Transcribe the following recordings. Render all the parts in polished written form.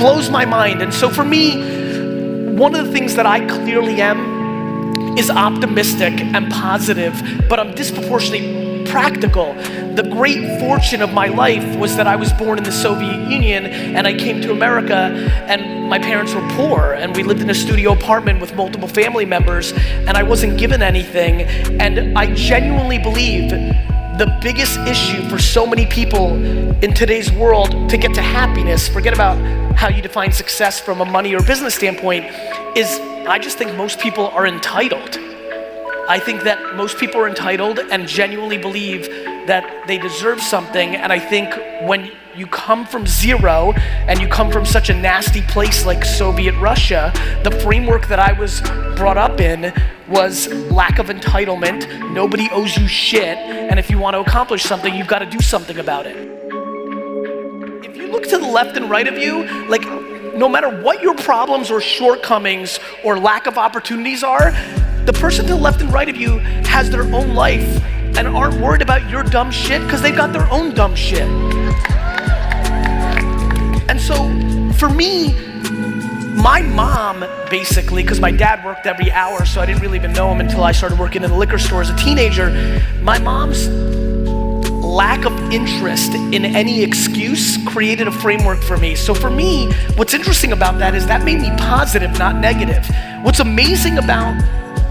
blows my mind. And so for me, one of the things that I clearly am is optimistic and positive, but I'm disproportionately practical. The great fortune of my life was that I was born in the Soviet Union and I came to America and my parents were poor and we lived in a studio apartment with multiple family members and I wasn't given anything. And I genuinely believe the biggest issue for so many people in today's world to get to happiness, forget about how you define success from a money or business standpoint, is I just think most people are entitled. I think that most people are entitled and genuinely believe that they deserve something. And I think when you come from zero and you come from such a nasty place like Soviet Russia, the framework that I was brought up in was lack of entitlement. Nobody owes you shit. And if you want to accomplish something, you've got to do something about it. If you look to the left and right of you, like no matter what your problems or shortcomings or lack of opportunities are, the person to the left and right of you has their own life and aren't worried about your dumb shit because they've got their own dumb shit. And so for me, my mom basically, because my dad worked every hour, so I didn't really even know him until I started working in the liquor store as a teenager, my mom's lack of interest in any excuse created a framework for me. So for me, what's interesting about that is that made me positive, not negative. What's amazing about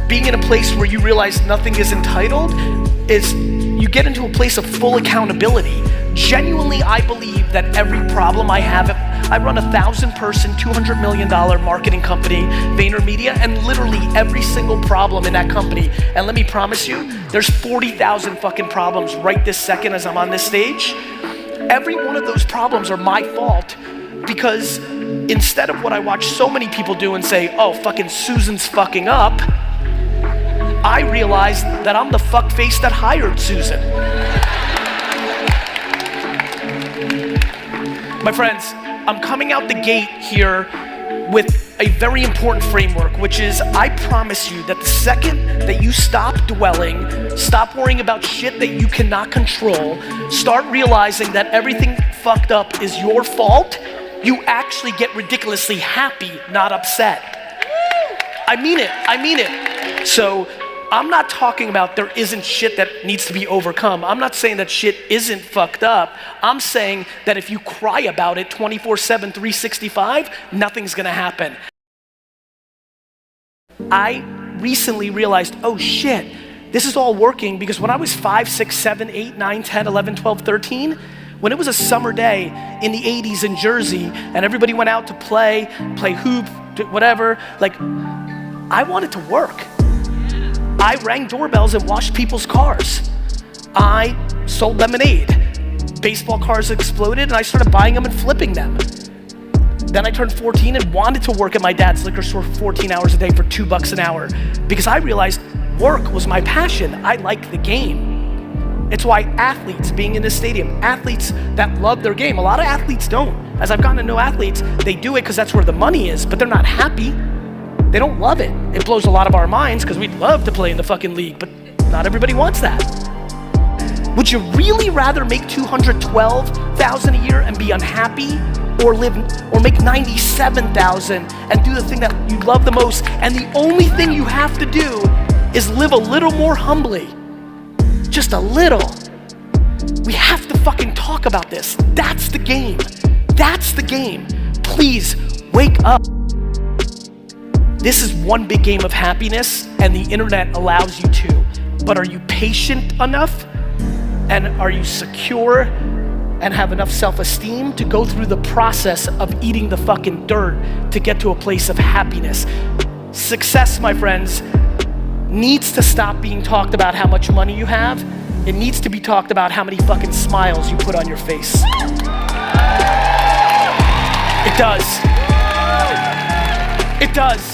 being in a place where you realize nothing is entitled is you get into a place of full accountability. Genuinely, I believe that every problem I have, I run a 1,000-person, $200 million marketing company, VaynerMedia, and literally every single problem in that company, and let me promise you, there's 40,000 fucking problems right this second as I'm on this stage. Every one of those problems are my fault because instead of what I watch so many people do and say, oh, fucking Susan's fucking up, I realized that I'm the fuckface that hired Susan. My friends, I'm coming out the gate here with a very important framework, which is I promise you that the second that you stop dwelling, stop worrying about shit that you cannot control, start realizing that everything fucked up is your fault, you actually get ridiculously happy, not upset. I mean it. So I'm not talking about there isn't shit that needs to be overcome. I'm not saying that shit isn't fucked up. I'm saying that if you cry about it 24/7, 365, nothing's gonna happen. I recently realized, oh shit, this is all working because when I was 5, 6, 7, 8, 9, 10, 11, 12, 13, when it was a summer day in the 80s in Jersey and everybody went out to play hoop, whatever, like I wanted to work. I rang doorbells and washed people's cars. I sold lemonade. Baseball cards exploded and I started buying them and flipping them. Then I turned 14 and wanted to work at my dad's liquor store for 14 hours a day for $2 an hour because I realized work was my passion. I like the game. It's why athletes being in this stadium, athletes that love their game, a lot of athletes don't. As I've gotten to know athletes, they do it because that's where the money is, but they're not happy. They don't love it. It blows a lot of our minds because we'd love to play in the fucking league, but not everybody wants that. Would you really rather make $212,000 a year and be unhappy or make $97,000 and do the thing that you love the most and the only thing you have to do is live a little more humbly? Just a little. We have to fucking talk about this. That's the game. That's the game. Please wake up. This is one big game of happiness and the internet allows you to, but are you patient enough? And are you secure and have enough self-esteem to go through the process of eating the fucking dirt to get to a place of happiness? Success, my friends, needs to stop being talked about how much money you have. It needs to be talked about how many fucking smiles you put on your face. It does. It does.